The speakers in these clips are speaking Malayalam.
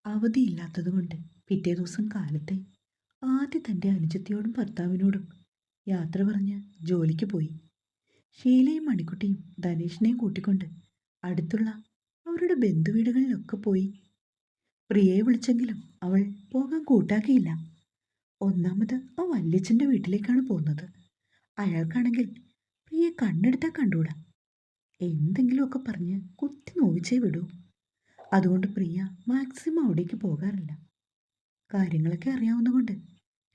അവധിയില്ലാത്തതുകൊണ്ട് പിറ്റേ ദിവസം കാലത്തെ ആദ്യം തൻ്റെ അനുജത്തിയോടും ഭർത്താവിനോടും യാത്ര പറഞ്ഞ് ജോലിക്ക് പോയി. ഷീലയും മണിക്കുട്ടിയും ധനേഷിനെയും കൂട്ടിക്കൊണ്ട് അടുത്തുള്ള അവരുടെ ബന്ധുവീടുകളിലൊക്കെ പോയി. പ്രിയയെ വിളിച്ചെങ്കിലും അവൾ പോകാൻ കൂട്ടാക്കിയില്ല. ഒന്നാമത് ആ വല്യച്ഛൻ്റെ വീട്ടിലേക്കാണ് പോകുന്നത്. അയാൾക്കാണെങ്കിൽ പ്രിയെ കണ്ണെടുത്താൽ കണ്ടൂടാ. എന്തെങ്കിലുമൊക്കെ പറഞ്ഞ് കുത്തി നോവിച്ചേ വിടൂ. അതുകൊണ്ട് പ്രിയ മാക്സിമം അവിടേക്ക് പോകാറില്ല. കാര്യങ്ങളൊക്കെ അറിയാവുന്നതുകൊണ്ട്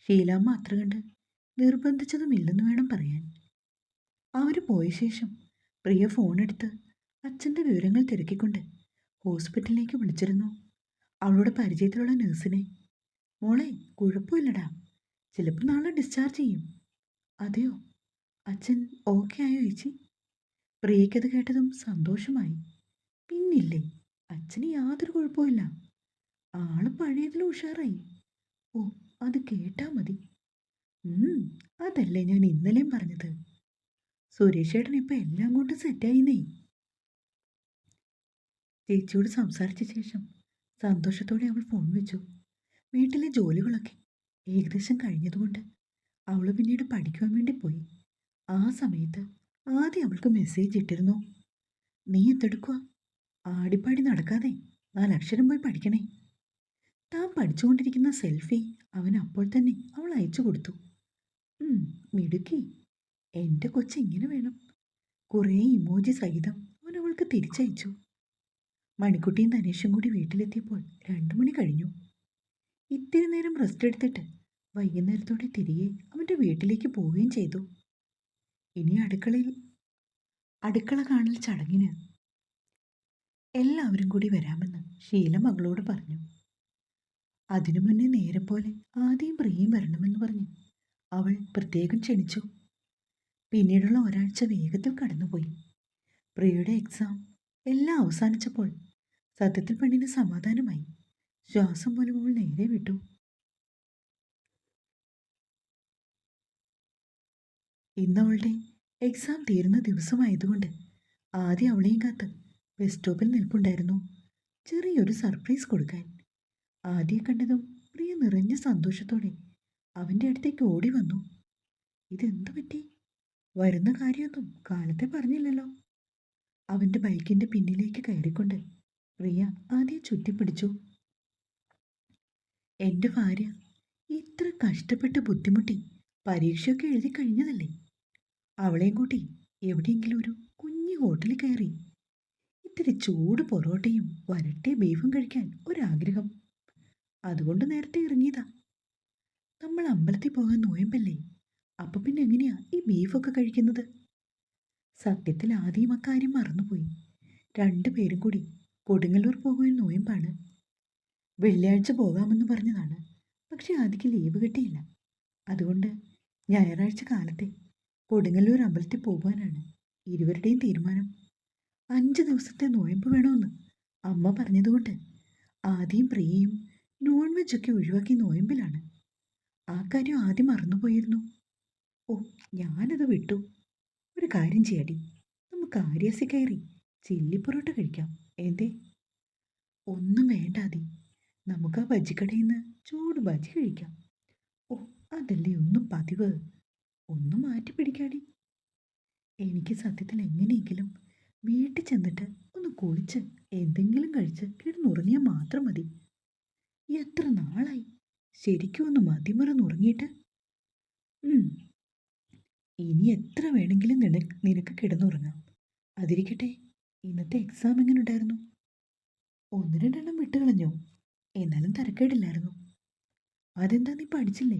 ഷീലാമ്മ അത്ര കണ്ട് നിർബന്ധിച്ചതുമില്ലെന്ന് വേണം പറയാൻ. അവർ പോയ ശേഷം പ്രിയ ഫോണെടുത്ത് അച്ഛൻ്റെ വിവരങ്ങൾ തിരക്കിക്കൊണ്ട് ഹോസ്പിറ്റലിലേക്ക് വിളിച്ചിരുന്നു. അവളുടെ പരിചയത്തിലുള്ള നഴ്സിനെ. മോളെ, കുഴപ്പമില്ലടാ, ചിലപ്പോൾ നാളെ ഡിസ്ചാർജ് ചെയ്യും. അതെയോ? അച്ഛൻ ഓക്കെ ആയോ ചേച്ചി? പ്രിയയ്ക്കത് കേട്ടതും സന്തോഷമായി. പിന്നില്ലേ, അച്ഛന് യാതൊരു കുഴപ്പമില്ല. ആള് പഴയതിലും ഉഷാറായി. ഓ, അത് കേട്ടാ മതി. അതല്ലേ ഞാൻ ഇന്നലെയും പറഞ്ഞത്. സുരേഷ് ഏട്ടൻ ഇപ്പം എല്ലാം കൊണ്ടും സെറ്റായിന്നേ. ചേച്ചിയോട് സംസാരിച്ച ശേഷം സന്തോഷത്തോടെ അവൾ ഫോൺ വെച്ചു. വീട്ടിലെ ജോലികളൊക്കെ ഏകദേശം കഴിഞ്ഞതുകൊണ്ട് അവൾ പിന്നീട് പഠിക്കുവാൻ വേണ്ടി പോയി. ആ സമയത്ത് ആദ്യം അവൾക്ക് മെസ്സേജ് ഇട്ടിരുന്നു. നീ എന്തെടുക്കുക? ആടിപ്പാടി നടക്കാതെ 4 അക്ഷരം പോയി പഠിക്കണേ. താൻ പഠിച്ചുകൊണ്ടിരിക്കുന്ന സെൽഫി അവൻ അപ്പോൾ തന്നെ അവൾ അയച്ചു കൊടുത്തു. മിടുക്കി, എൻ്റെ കൊച്ച് ഇങ്ങനെ വേണം. കുറേ ഇമോജി സഹിതം അവൻ അവൾക്ക് തിരിച്ചയച്ചു. മണിക്കുട്ടിയും ധനേഷും കൂടി വീട്ടിലെത്തിയപ്പോൾ 2 മണി കഴിഞ്ഞു. ഇത്തിരി നേരം റെസ്റ്റ് എടുത്തിട്ട് വൈകുന്നേരത്തോടെ തിരികെ അവൻ്റെ വീട്ടിലേക്ക് പോവുകയും ചെയ്തു. ഇനി അടുക്കള കാണൽ ചടങ്ങിന് എല്ലാവരും കൂടി വരാമെന്ന് ഷീല മകളോട് പറഞ്ഞു. അതിനു മുന്നേ നേരെ പോലെ ആദ്യം പ്രിയയും വരണമെന്ന് പറഞ്ഞ് അവൾ പ്രത്യേകം ക്ഷണിച്ചു. പിന്നീടുള്ള ഒരാഴ്ച വേഗത്തിൽ കടന്നുപോയി. പ്രിയയുടെ എക്സാം എല്ലാം അവസാനിച്ചപ്പോൾ സത്യത്തിൽ പെണ്ണിന് സമാധാനമായി. ശ്വാസം പോലും അവൾ നേരെ വിട്ടു. ഇന്ന് അവളുടെ എക്സാം തീരുന്ന ദിവസമായതുകൊണ്ട് ആദ്യം അവളെയും കാത്ത് ബസ് സ്റ്റോപ്പിൽ നിൽപ്പുണ്ടായിരുന്നു ചെറിയൊരു സർപ്രൈസ് കൊടുക്കാൻ. ആദ്യം കണ്ടതും പ്രിയ നിറഞ്ഞ സന്തോഷത്തോടെ അവൻ്റെ അടുത്തേക്ക് ഓടി വന്നു. ഇതെന്തു പറ്റി? വരുന്ന കാര്യമൊന്നും കാലത്തെ പറഞ്ഞില്ലല്ലോ. അവൻ്റെ ബൈക്കിൻ്റെ പിന്നിലേക്ക് കയറിക്കൊണ്ട് പ്രിയ ആദ്യം ചുറ്റിപ്പിടിച്ചു. എൻ്റെ ഭാര്യ ഇത്ര കഷ്ടപ്പെട്ട് ബുദ്ധിമുട്ടി പരീക്ഷയൊക്കെ എഴുതി കഴിഞ്ഞതല്ലേ. അവളെയും കൂട്ടി എവിടെയെങ്കിലും ഒരു കുഞ്ഞു ഹോട്ടലിൽ കയറി ഇത്തിരി ചൂട് പൊറോട്ടയും വരട്ടിയ ബീഫും കഴിക്കാൻ ഒരാഗ്രഹം. അതുകൊണ്ട് നേരത്തെ ഇറങ്ങിയതാ. നമ്മൾ അമ്പലത്തിൽ പോകാൻ നോയമ്പല്ലേ, അപ്പൊ പിന്നെ എങ്ങനെയാ ഈ ബീഫൊക്കെ കഴിക്കുന്നത്? സത്യത്തിൽ ആദ്യം അക്കാര്യം മറന്നുപോയി. 2 പേരും കൂടി കൊടുങ്ങല്ലൂർ പോകുവാൻ നോയമ്പാണ്. വെള്ളിയാഴ്ച പോകാമെന്ന് പറഞ്ഞതാണ്. പക്ഷെ ആദ്യക്ക് ലീവ് കിട്ടിയില്ല. അതുകൊണ്ട് ഞായറാഴ്ച കാലത്തെ കൊടുങ്ങല്ലൂർ അമ്പലത്തിൽ പോകുവാനാണ് ഇരുവരുടെയും തീരുമാനം. 5 ദിവസത്തെ നോയമ്പ് വേണമെന്ന് അമ്മ പറഞ്ഞതുകൊണ്ട് ആദ്യം പ്രിയയും നോൺ വെജൊക്കെ ഒഴിവാക്കി നോയമ്പിലാണ്. ആ കാര്യം ആദ്യം മറന്നുപോയിരുന്നു. ഓ, ഞാനത് വിട്ടു. ഒരു കാര്യം ചെയ്യാടി, നമുക്ക് ആര്യാസി കയറി ചില്ലി പൊറോട്ട കഴിക്കാം. എന്തേ? ഒന്നും വേണ്ടാതി, നമുക്ക് ആ ബജിക്കടയിൽ നിന്ന് ചൂട് ബജി കഴിക്കാം. ഓ, അതല്ലേ ഒന്നും പതിവ്. ഒന്ന് മാറ്റി പിടിക്കാടി. എനിക്ക് സത്യത്തിൽ എങ്ങനെയെങ്കിലും വീട്ടിൽ ചെന്നിട്ട് ഒന്ന് കുളിച്ച് എന്തെങ്കിലും കഴിച്ച് കിടന്നുറങ്ങിയാൽ മാത്രം മതി. എത്ര നാളായി ശരിക്കും ഒന്ന് മതിമറന്നുറങ്ങിയിട്ട്. ഇനി എത്ര വേണമെങ്കിലും നിനക്ക് കിടന്നുറങ്ങാം. അതിരിക്കട്ടെ, ഇന്നത്തെ എക്സാം എങ്ങനെ ഉണ്ടായിരുന്നു? 1-2 വിട്ടുകളഞ്ഞോ? എന്നാലും തരക്കേടില്ലായിരുന്നു. അതെന്താ, നീ പഠിച്ചില്ലേ?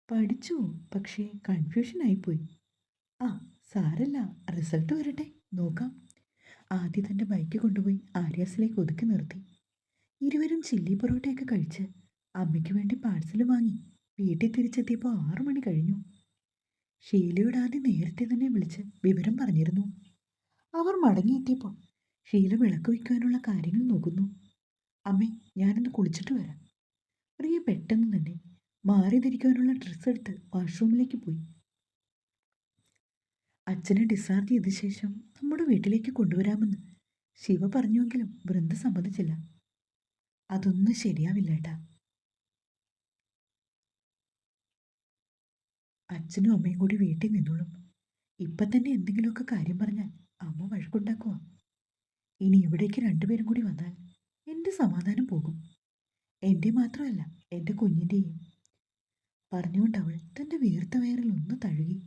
പഠിച്ചു, പക്ഷേ കൺഫ്യൂഷൻ ആയിപ്പോയി. ആ, സാരല്ല, റിസൾട്ട് വരട്ടെ, നോക്കാം. ആദ്യം തൻ്റെ ബൈക്ക് കൊണ്ടുപോയി ആര്യാസിലേക്ക് ഒതുക്കി നിർത്തി. ഇരുവരും ചില്ലി പൊറോട്ടയൊക്കെ കഴിച്ച് അമ്മയ്ക്ക് വേണ്ടി പാഴ്സൽ വാങ്ങി വീട്ടിൽ തിരിച്ചെത്തിയപ്പോൾ 6 മണി കഴിഞ്ഞു. ഷീലയോട് ആദ്യം നേരത്തെ തന്നെ വിളിച്ച് വിവരം പറഞ്ഞിരുന്നു. അവർ മടങ്ങിയെത്തിയപ്പോൾ ഷീല വിളക്ക് വയ്ക്കുവാനുള്ള കാര്യങ്ങൾ നോക്കുന്നു. അമ്മേ, ഞാനൊന്ന് കുളിച്ചിട്ട് വരാം. പ്രിയ പെട്ടെന്ന് തന്നെ മാറി ധരിക്കുവാനുള്ള ഡ്രസ്സ് എടുത്ത് വാഷ്റൂമിലേക്ക് പോയി. അച്ഛനെ ഡിസ്ചാർജ് ചെയ്ത ശേഷം നമ്മുടെ വീട്ടിലേക്ക് കൊണ്ടുവരാമെന്ന് ശിവ പറഞ്ഞുവെങ്കിലും വൃന്ദ സമ്മതിച്ചില്ല. അതൊന്നും ശരിയാവില്ല ഏട്ടാ. അച്ഛനും അമ്മയും കൂടി വീട്ടിൽ നിന്നോളും. ഇപ്പം തന്നെ എന്തെങ്കിലുമൊക്കെ കാര്യം പറഞ്ഞാൽ അമ്മ വഴക്കുണ്ടാക്കുക. ഇനി ഇവിടേക്ക് രണ്ടുപേരും കൂടി വന്നാൽ എൻ്റെ സമാധാനം പോകും. എൻ്റെ മാത്രമല്ല, എൻ്റെ കുഞ്ഞിൻ്റെയും. പറഞ്ഞുകൊണ്ട് അവൾ തൻ്റെ വീർത്ത വയറിൽ ഒന്ന് തഴുകി.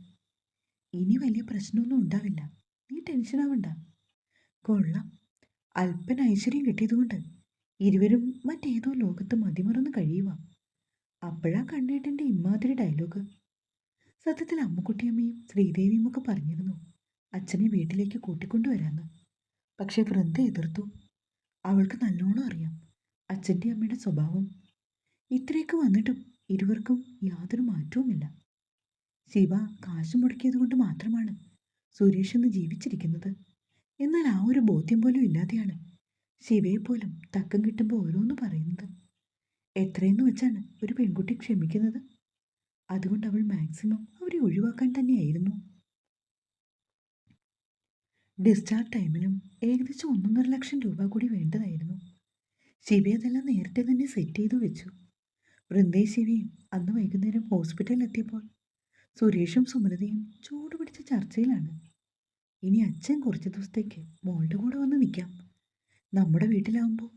ഇനി വലിയ പ്രശ്നമൊന്നും ഉണ്ടാവില്ല, നീ ടെൻഷനാവണ്ട. കൊള്ളാം, അല്പന ഐശ്വര്യം കിട്ടിയതുകൊണ്ട് ഇരുവരും മറ്റേതോ ലോകത്ത് മതിമറന്ന് കഴിയുക. അപ്പോഴാ കണ്ണേട്ടൻ്റെ ഇമ്മാതിരി ഡയലോഗ്. സത്യത്തിൽ അമ്മുക്കുട്ടിയമ്മയും ശ്രീദേവിയും ഒക്കെ പറഞ്ഞിരുന്നു അച്ഛനെ വീട്ടിലേക്ക് കൂട്ടിക്കൊണ്ടുവരാമെന്ന്. പക്ഷെ വൃന്ദ എതിർത്തു. അവൾക്ക് നല്ലോണം അറിയാം അച്ഛൻ്റെ അമ്മയുടെ സ്വഭാവം. ഇത്രയൊക്കെ വന്നിട്ടും ഇരുവർക്കും യാതൊരു മാറ്റവുമില്ല. ശിവ കാശ് മുടക്കിയത് കൊണ്ട് മാത്രമാണ് സുരേഷ് ഇന്ന് ജീവിച്ചിരിക്കുന്നത്. എന്നാൽ ആ ഒരു ബോധ്യം പോലും ഇല്ലാതെയാണ് ശിവയെപ്പോലും തക്കം കിട്ടുമ്പോൾ ഓരോന്ന് പറയുന്നത്. എത്രയെന്ന് വെച്ചാണ് ഒരു പെൺകുട്ടി ക്ഷമിക്കുന്നത്? അതുകൊണ്ട് അവൾ മാക്സിമം അവരെ ഒഴിവാക്കാൻ തന്നെയായിരുന്നു. ഡിസ്ചാർജ് ടൈമിലും ഏകദേശം 1.5 ലക്ഷം രൂപ കൂടി വേണ്ടതായിരുന്നു. ശിവ അതെല്ലാം നേരത്തെ തന്നെ സെറ്റ് ചെയ്തു വെച്ചു. വൃന്ദയും ശിവയും അന്ന് വൈകുന്നേരം ഹോസ്പിറ്റലിൽ എത്തിയപ്പോൾ സുരേഷും സുമലതയും ചൂടുപിടിച്ച ചർച്ചയിലാണ്. ഇനി അച്ഛൻ കുറച്ച് ദിവസത്തേക്ക് മോളുടെ കൂടെ വന്ന് നിൽക്കാം. നമ്മുടെ വീട്ടിലാവുമ്പോൾ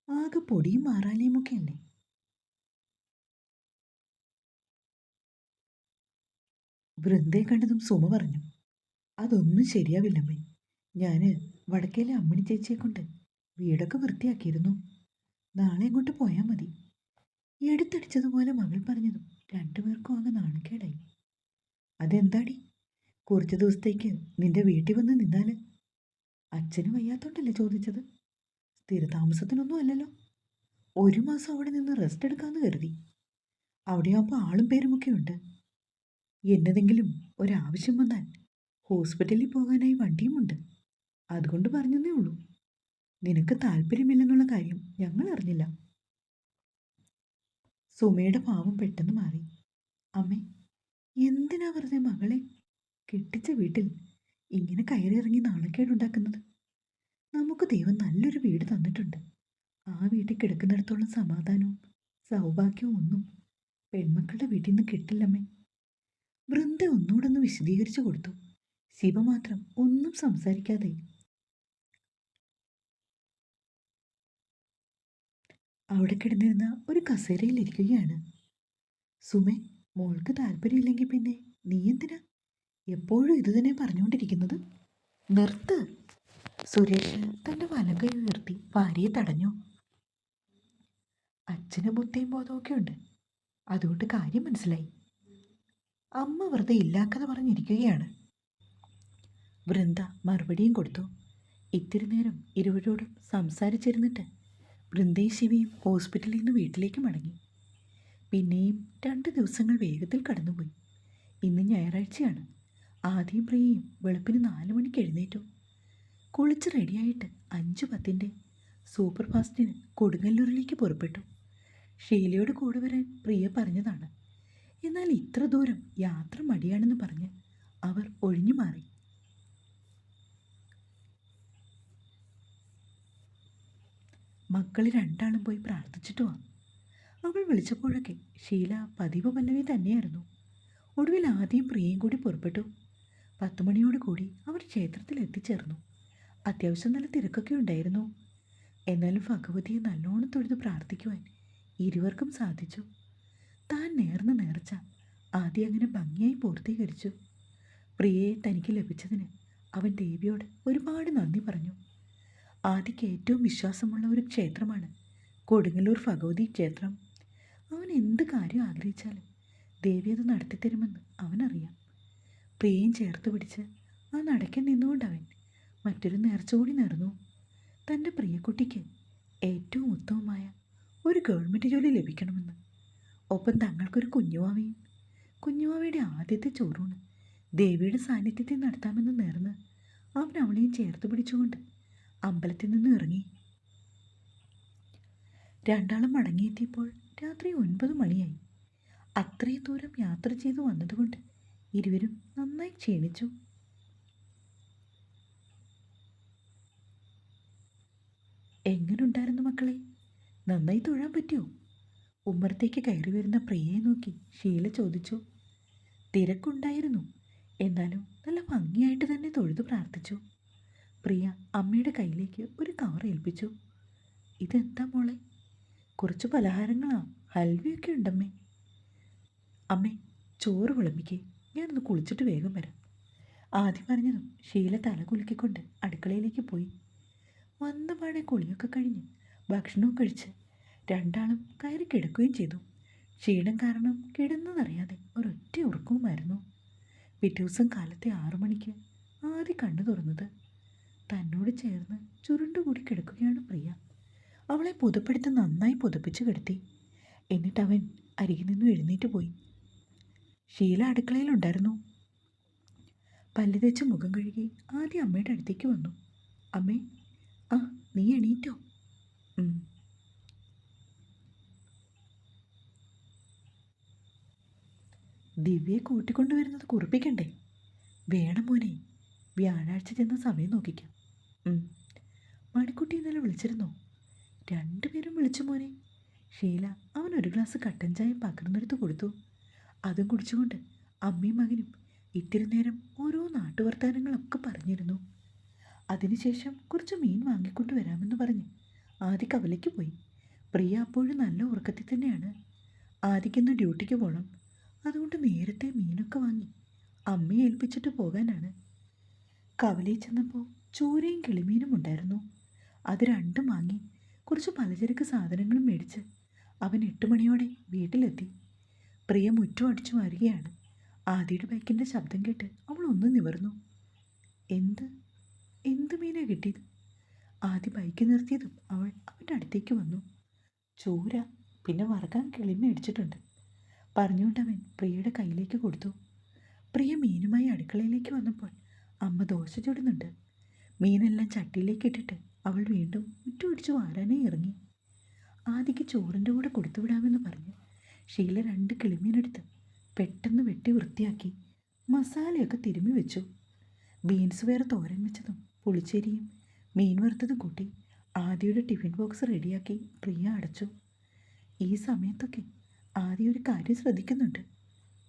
ആകെ പൊടിയും മാറാലയും ഒക്കെ അല്ലേ. വൃന്ദയെ കണ്ടതും സുമ പറഞ്ഞു, അതൊന്നും ശരിയാവില്ലമ്മേ. ഞാൻ വടക്കേലെ അമ്മിണി ചേച്ചിയെ കൊണ്ട് വീടൊക്കെ വൃത്തിയാക്കിയിരുന്നു. നാളെ അങ്ങോട്ട് പോയാൽ മതി. എടുത്തടിച്ചതുപോലെ മകൾ പറഞ്ഞതും രണ്ടുപേർക്കും ആകെ നാണക്കേടായി. അതെന്താടി, കുറച്ച് ദിവസത്തേക്ക് നിന്റെ വീട്ടിൽ വന്ന് നിന്നാൽ? അച്ഛന് വയ്യാത്തോണ്ടല്ലേ ചോദിച്ചത്? സ്ഥിരതാമസത്തിനൊന്നും അല്ലല്ലോ. 1 മാസം അവിടെ നിന്ന് റെസ്റ്റ് എടുക്കാമെന്ന് കരുതി. അവിടെയാകുമ്പോൾ ആളും പേരുമൊക്കെ ഉണ്ട്. എന്നതെങ്കിലും ഒരാവശ്യം വന്നാൽ ഹോസ്പിറ്റലിൽ പോകാനായി വണ്ടിയുമുണ്ട്. അതുകൊണ്ട് പറഞ്ഞതേ ഉള്ളൂ. നിനക്ക് താല്പര്യമില്ലെന്നുള്ള കാര്യം ഞങ്ങൾ അറിഞ്ഞില്ല. സുമയുടെ ഭാവം പെട്ടെന്ന് മാറി. അമ്മേ, എന്തിനാ വെറുതെ മകളെ കെട്ടിച്ച വീട്ടിൽ ഇങ്ങനെ കയറിയിറങ്ങി നാണക്കേടുണ്ടാക്കുന്നത്? നമുക്ക് ദൈവം നല്ലൊരു വീട് തന്നിട്ടുണ്ട്. ആ വീട്ടിൽ കിടക്കുന്നിടത്തോളം സമാധാനവും സൗഭാഗ്യവും ഒന്നും പെൺമക്കളുടെ വീട്ടിൽ നിന്ന് കിട്ടില്ലമ്മേ. വൃന്ദ ഒന്നുകൂടൊന്ന് വിശദീകരിച്ചു കൊടുത്തു. ശിവ മാത്രം ഒന്നും സംസാരിക്കാതെ അവിടെ കിടന്നിരുന്ന ഒരു കസേരയിൽ ഇരിക്കുകയാണ്. സുമേ, മോൾക്ക് താല്പര്യമില്ലെങ്കിൽ പിന്നെ നീ എന്തിനാ എപ്പോഴും ഇത് തന്നെ പറഞ്ഞുകൊണ്ടിരിക്കുന്നത്? നിർത്ത്. സുരേഷ് തൻ്റെ വലം കൈ ഉയർത്തി ഭാര്യയെ തടഞ്ഞു. അച്ഛന് ബുദ്ധിയും ബോധമൊക്കെ ഉണ്ട്, അതുകൊണ്ട് കാര്യം മനസ്സിലായി. അമ്മ വെറുതെ ഇല്ലാക്കഥ പറഞ്ഞിരിക്കുകയാണ്. വൃന്ദ മറുപടിയും കൊടുത്തു. ഇത്തിരി നേരം ഇരുവരോടും സംസാരിച്ചിരുന്നിട്ട് വൃന്ദയും ശിവയും ഹോസ്പിറ്റലിൽ നിന്ന് വീട്ടിലേക്ക് മടങ്ങി. പിന്നെയും 2 ദിവസങ്ങൾ വേഗത്തിൽ കടന്നുപോയി. ഇന്ന് ഞായറാഴ്ചയാണ്. ആദ്യം പ്രിയയും വെളുപ്പിന് 4 മണിക്ക് എഴുന്നേറ്റു. കുളിച്ച് റെഡിയായിട്ട് 5:10 സൂപ്പർ ഫാസ്റ്റിന് കൊടുങ്ങല്ലൂരിലേക്ക് പുറപ്പെട്ടു. ഷീലയോട് കൂടെ വരാൻ പ്രിയ പറഞ്ഞതാണ്. എന്നാൽ ഇത്ര ദൂരം യാത്ര മടിയാണെന്ന് പറഞ്ഞ് അവർ ഒഴിഞ്ഞു മാറി. മക്കൾ 2 പോയി പ്രാർത്ഥിച്ചിട്ട് വാ. അവൾ വിളിച്ചപ്പോഴൊക്കെ ഷീല പതിവ് പല്ലവി തന്നെയായിരുന്നു. ഒടുവിൽ ആദ്യം പ്രിയയും കൂടി പുറപ്പെട്ടു. 10 മണിയോട് കൂടി അവർ ക്ഷേത്രത്തിൽ എത്തിച്ചേർന്നു. അത്യാവശ്യം നല്ല തിരക്കൊക്കെ ഉണ്ടായിരുന്നു. എന്നാലും ഭഗവതിയെ നല്ലോണം തൊഴുത് പ്രാർത്ഥിക്കുവാൻ ഇരുവർക്കും സാധിച്ചു. താൻ നേർന്ന നേർച്ച ആദ്യം അങ്ങനെ ഭംഗിയായി പൂർത്തീകരിച്ചു. പ്രിയയെ തനിക്ക് ലഭിച്ചതിന് അവൻ ദേവിയോട് ഒരുപാട് നന്ദി പറഞ്ഞു. ആദിക്ക് ഏറ്റവും വിശ്വാസമുള്ള ഒരു ക്ഷേത്രമാണ് കൊടുങ്ങല്ലൂർ ഭഗവതി ക്ഷേത്രം. അവൻ എന്ത് കാര്യം ആഗ്രഹിച്ചാലും ദേവി അത് നടത്തിത്തരുമെന്ന് അവനറിയാം. പ്രിയയും ചേർത്ത് പിടിച്ച് ആ നടക്കൻ നിന്നുകൊണ്ടവൻ മറ്റൊരു നേർച്ച കൂടി നേർന്നു. തൻ്റെ പ്രിയക്കുട്ടിക്ക് ഏറ്റവും ഉത്തമമായ ഒരു ഗവൺമെൻറ് ജോലി ലഭിക്കണമെന്ന്. ഒപ്പം തങ്ങൾക്കൊരു കുഞ്ഞുവാവയും. കുഞ്ഞുവാവയുടെ ആദ്യത്തെ ചോറൂണ് ദേവിയുടെ സാന്നിധ്യത്തിൽ നടത്താമെന്ന് നേർന്ന് അവൻ അവളെയും ചേർത്ത് പിടിച്ചുകൊണ്ട് അമ്പലത്തിൽ നിന്ന് ഇറങ്ങി. രണ്ടാളും മടങ്ങിയെത്തിയപ്പോൾ രാത്രി 9 മണിയായി. അത്രയും ദൂരം യാത്ര ചെയ്തു വന്നതുകൊണ്ട് ഇരുവരും നന്നായി ക്ഷീണിച്ചു. എങ്ങനുണ്ടായിരുന്നു മക്കളെ? നന്നായി തൊഴാൻ പറ്റുമോ? ഉമ്മറത്തേക്ക് കയറി വരുന്ന പ്രിയയെ നോക്കി ഷീല ചോദിച്ചു. തിരക്കുണ്ടായിരുന്നു, എന്നാലും നല്ല ഭംഗിയായിട്ട് തന്നെ തൊഴുതു പ്രാർത്ഥിച്ചു. പ്രിയ അമ്മയുടെ കയ്യിലേക്ക് ഒരു കവർ ഏൽപ്പിച്ചു. ഇതെന്താ മോളെ? കുറച്ച് പലഹാരങ്ങളാ, ഹൽവയൊക്കെ ഉണ്ടമ്മേ. അമ്മേ, ചോറ് വിളമ്പിക്കേ, ഞാനൊന്ന് കുളിച്ചിട്ട് വേഗം വരാം. ആദ്യം പറഞ്ഞതും ഷീല തല കുലുക്കിക്കൊണ്ട് അടുക്കളയിലേക്ക് പോയി. വന്നപാടെ കുളിയൊക്കെ കഴിഞ്ഞ് ഭക്ഷണവും കഴിച്ച് രണ്ടാളും കയറി കിടക്കുകയും ചെയ്തു. ക്ഷീണം കാരണം കിടന്നതറിയാതെ ഒരൊറ്റ ഉറക്കവുമായിരുന്നു. പിറ്റേ ദിവസം കാലത്തെ 6 മണിക്ക് ആദ്യം കണ്ണു തുറന്നത്. തന്നോട് ചേർന്ന് ചുരുണ്ടുകൂടി കിടക്കുകയാണ് പ്രിയ. അവളെ പുതപ്പെടുത്ത് നന്നായി പുതപ്പിച്ച് കിടത്തി. എന്നിട്ട് അവൻ അരികിൽ നിന്നും എഴുന്നേറ്റ് പോയി. ഷീല അടുക്കളയിലുണ്ടായിരുന്നു. പല്ല് തേച്ച് മുഖം കഴുകി ആദ്യം അമ്മയുടെ അടുത്തേക്ക് വന്നു. അമ്മേ, ആ നീ എണീറ്റോ? ദിവ്യയെ കൂട്ടിക്കൊണ്ടുവരുന്നത് കുറിപ്പിക്കണ്ടേ? വേണം മോനെ, വ്യാഴാഴ്ച ചെന്ന സമയം നോക്കിക്കാം. മണിക്കുട്ടി ഇന്നലെ വിളിച്ചിരുന്നോ? രണ്ടുപേരും വിളിച്ചു മോനെ. ഷീല അവൻ ഒരു ഗ്ലാസ് കട്ടൻ ചായ പകർന്നെടുത്ത് കൊടുത്തു. അതും കുടിച്ചുകൊണ്ട് അമ്മയും മകനും ഇത്തിരി നേരം ഓരോ നാട്ടുവർത്താനങ്ങളൊക്കെ പറഞ്ഞിരുന്നു. അതിനുശേഷം കുറച്ച് മീൻ വാങ്ങിക്കൊണ്ട് വരാമെന്ന് പറഞ്ഞ് ആദ്യ കവലയ്ക്ക് പോയി. പ്രിയ അപ്പോഴും നല്ല ഉറക്കത്തിൽ തന്നെയാണ്. ആദിക്കൊന്ന് ഡ്യൂട്ടിക്ക് പോകണം, അതുകൊണ്ട് നേരത്തെ മീനൊക്കെ വാങ്ങി അമ്മയെ ഏൽപ്പിച്ചിട്ട് പോകാനാണ്. കവലയിൽ ചെന്നപ്പോൾ ചൂരയും കിളിമീനും ഉണ്ടായിരുന്നു. അത് രണ്ടും വാങ്ങി കുറച്ച് പലചരക്ക് സാധനങ്ങളും മേടിച്ച് അവൻ 8 മണിയോടെ വീട്ടിലെത്തി. പ്രിയ മുറ്റം അടിച്ചു മാറുകയാണ്. ആദിയുടെ ബൈക്കിൻ്റെ ശബ്ദം കേട്ട് അവൾ ഒന്ന് നിവർന്നു. എന്ത് മീനാ കിട്ടിയത്? ആദ്യ ബൈക്ക് നിർത്തിയതും അവൾ അവൻ്റെ അടുത്തേക്ക് വന്നു. ചൂര, പിന്നെ വറക്കാൻ കിളി മേടിച്ചിട്ടുണ്ട് പറഞ്ഞുകൊണ്ട് അവൻ പ്രിയയുടെ കയ്യിലേക്ക് കൊടുത്തു. പ്രിയ മീനുമായി അടുക്കളയിലേക്ക് വന്നപ്പോൾ അമ്മ ദോശ ചുടുന്നുണ്ട്. മീനെല്ലാം ചട്ടിയിലേക്ക് ഇട്ടിട്ട് അവൾ വീണ്ടും മുറ്റമടിച്ച് വാരാനേ ഇറങ്ങി. ആദിക്ക് ചോറിൻ്റെ കൂടെ കൊടുത്തുവിടാമെന്ന് പറഞ്ഞ് ഷീല 2 കിളിമീനെടുത്ത് പെട്ടെന്ന് വെട്ടി വൃത്തിയാക്കി മസാലയൊക്കെ തിരുമ്മി വെച്ചു. ബീൻസ് വേറെ തോരൻ വെച്ചതും പുളിശ്ശേരിയും മീൻ വറുത്തതും കൂട്ടി ആദിയുടെ ടിഫിൻ ബോക്സ് റെഡിയാക്കി പ്രിയ അടച്ചു. ഈ സമയത്തൊക്കെ ആദ്യ ഒരു കാര്യം ശ്രദ്ധിക്കുന്നുണ്ട്.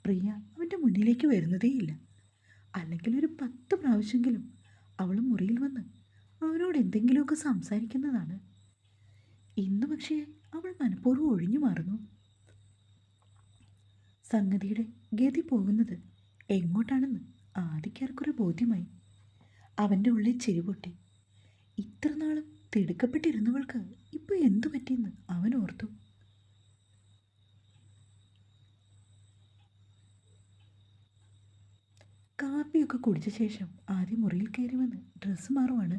പ്രിയ അവൻ്റെ മുന്നിലേക്ക് വരുന്നതേയില്ല. അല്ലെങ്കിൽ ഒരു 10 പ്രാവശ്യമെങ്കിലും അവൾ മുറിയിൽ വന്ന് അവനോട് എന്തെങ്കിലുമൊക്കെ സംസാരിക്കുന്നതാണ്. ഇന്ന് പക്ഷേ അവൾ മനഃപൂർവ്വം ഒഴിഞ്ഞു മാറുന്നു. സംഗതിയുടെ ഗതി പോകുന്നത് എങ്ങോട്ടാണെന്ന് ആദിക്കാർക്കൊരു ബോധ്യമായി. അവൻ്റെ ഉള്ളിൽ ചിരിപൊട്ടി. ഇത്ര നാളും തിടുക്കപ്പെട്ടിരുന്നവൾക്ക് ഇപ്പോൾ എന്തു പറ്റിയെന്ന് അവൻ ഓർത്തു. കാപ്പിയൊക്കെ കുടിച്ച ശേഷം ആദ്യം മുറിയിൽ കയറി വന്ന് ഡ്രസ്സ് മാറുവാണ്.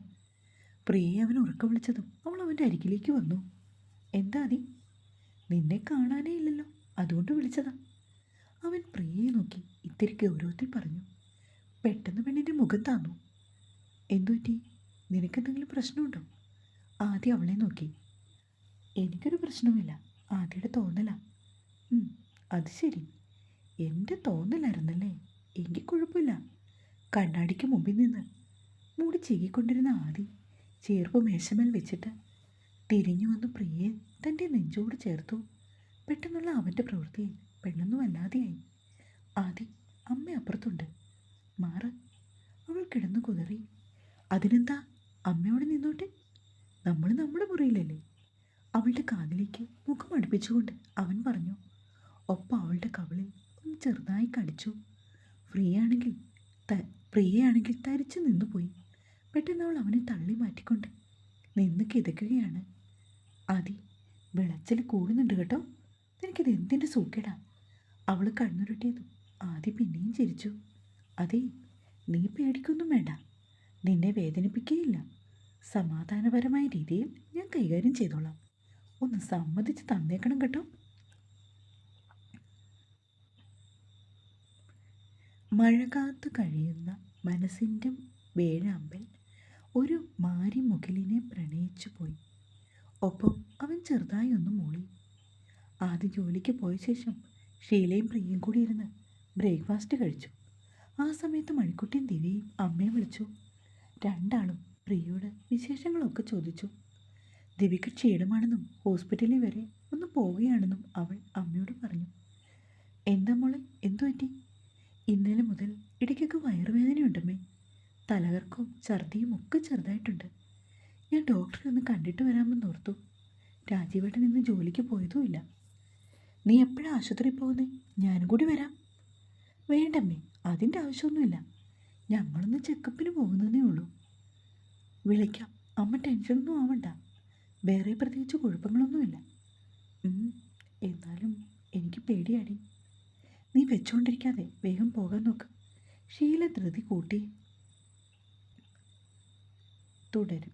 പ്രിയയെ അവൻ ഉറക്കം വിളിച്ചതും അവൾ അവൻ്റെ അരികിലേക്ക് വന്നു. എന്താ ആദി? നിന്നെ കാണാനേ ഇല്ലല്ലോ, അതുകൊണ്ട് വിളിച്ചതാ. അവൻ പ്രിയയെ നോക്കി ഇത്തിരി ഗൗരവത്തിൽ പറഞ്ഞു. പെട്ടെന്ന് പെണ്ണിൻ്റെ മുഖം താന്നു. എന്തുപറ്റി? നിനക്കെന്തെങ്കിലും പ്രശ്നമുണ്ടോ? ആദ്യം അവളെ നോക്കി. എനിക്കൊരു പ്രശ്നവുമില്ല, ആദ്യയുടെ തോന്നലാ. അത് ശരി, എൻ്റെ തോന്നലായിരുന്നല്ലേ? എങ്കിൽ കുഴപ്പമില്ല. കണ്ണാടിക്ക് മുമ്പിൽ നിന്ന് മൂടി ചീകിക്കൊണ്ടിരുന്ന ആദി ചേർപ്പ് മേശമേൽ വെച്ചിട്ട് തിരിഞ്ഞു വന്ന് പ്രിയയെ തൻ്റെ നെഞ്ചോട് ചേർത്തു. പെട്ടെന്നുള്ള അവൻ്റെ പ്രവൃത്തിയിൽ പെണ്ണൊന്നും അല്ലാതെയായി. ആദി, അമ്മ അപ്പുറത്തുണ്ട്, മാറ്. അവൾ കിടന്നു കുതറി. അതിനെന്താ, അമ്മയോട് നിന്നോട്ടെ, നമ്മൾ നമ്മുടെ മുറിയിലല്ലേ? അവളുടെ കാതിലേക്ക് മുഖം അടുപ്പിച്ചുകൊണ്ട് അവൻ പറഞ്ഞു. ഒപ്പം അവളുടെ കവിളിൽ ഒന്ന് ചെറുതായി കടിച്ചു. പ്രിയയാണെങ്കിൽ തരിച്ചു നിന്നുപോയി. പെട്ടെന്ന് അവൾ അവനെ തള്ളി മാറ്റിക്കൊണ്ട് നിന്ന് കിതയ്ക്കുകയാണ്. ആദി, വിളച്ചിൽ കൂടുന്നുണ്ട് കേട്ടോ, എനിക്കിത് എന്തിൻ്റെ സൂക്കേടാ? അവൾ കണ്ണുരുട്ടിയതും ആദി പിന്നെയും ചിരിച്ചു. അതേ, നീ പേടിക്കൊന്നും വേണ്ട, നിന്നെ വേദനിപ്പിക്കുകയില്ല. സമാധാനപരമായ രീതിയിൽ ഞാൻ കൈകാര്യം ചെയ്തോളാം. ഒന്ന് സമ്മതിച്ച് തന്നേക്കണം കേട്ടോ. മഴ കാത്തു കഴിയുന്ന മനസ്സിൻ്റെ വേഴാമ്പൽ ഒരു മാരിമുകിലിനെ പ്രണയിച്ചു പോയി. ഒപ്പം അവൻ ചെറുതായി ഒന്ന് മൂളി. ആദ്യം ജോലിക്ക് പോയ ശേഷം ഷീലയും പ്രിയയും കൂടി ഇരുന്ന് ബ്രേക്ക്ഫാസ്റ്റ് കഴിച്ചു. ആ സമയത്ത് മണിക്കുട്ടിയും ദിവ്യയും അമ്മയെ വിളിച്ചു. രണ്ടാളും പ്രിയയോട് വിശേഷങ്ങളൊക്കെ ചോദിച്ചു. ദിവ്യക്ക് ക്ഷീണമാണെന്നും ഹോസ്പിറ്റലിൽ വരെ ഒന്ന് പോവുകയാണെന്നും അവൾ അമ്മയോട് പറഞ്ഞു. എന്താ മോളെ, എന്തു പറ്റി? ഇന്നലെ മുതൽ ഇടയ്ക്കൊക്കെ വയറുവേദനയുണ്ടമ്മേ. തലകർക്കവും ഛർദിയും ഒക്കെ ചെറുതായിട്ടുണ്ട്. ഞാൻ ഡോക്ടറെ ഒന്ന് കണ്ടിട്ട് വരാമെന്ന് ഓർത്തു. രാജീവേട്ടൻ ഇന്ന് ജോലിക്ക് പോയതുമില്ല. നീ എപ്പോഴാണ് ആശുപത്രിയിൽ പോകുന്നേ? ഞാനും കൂടി വരാം. വേണ്ടമ്മേ, അതിൻ്റെ ആവശ്യമൊന്നുമില്ല. ഞങ്ങളൊന്ന് ചെക്കപ്പിന് പോകുന്നതേ ഉള്ളൂ. വിളിക്കാം, അമ്മ ടെൻഷനൊന്നും ആവണ്ട. വേറെ പ്രത്യേകിച്ച് കുഴപ്പങ്ങളൊന്നുമില്ല. എന്നാലും എനിക്ക് പേടിയാടി. നീ വെച്ചുകൊണ്ടിരിക്കാതെ വേഗം പോകാൻ നോക്ക്. ഷീല ധൃതി കൂട്ടി തുടരും.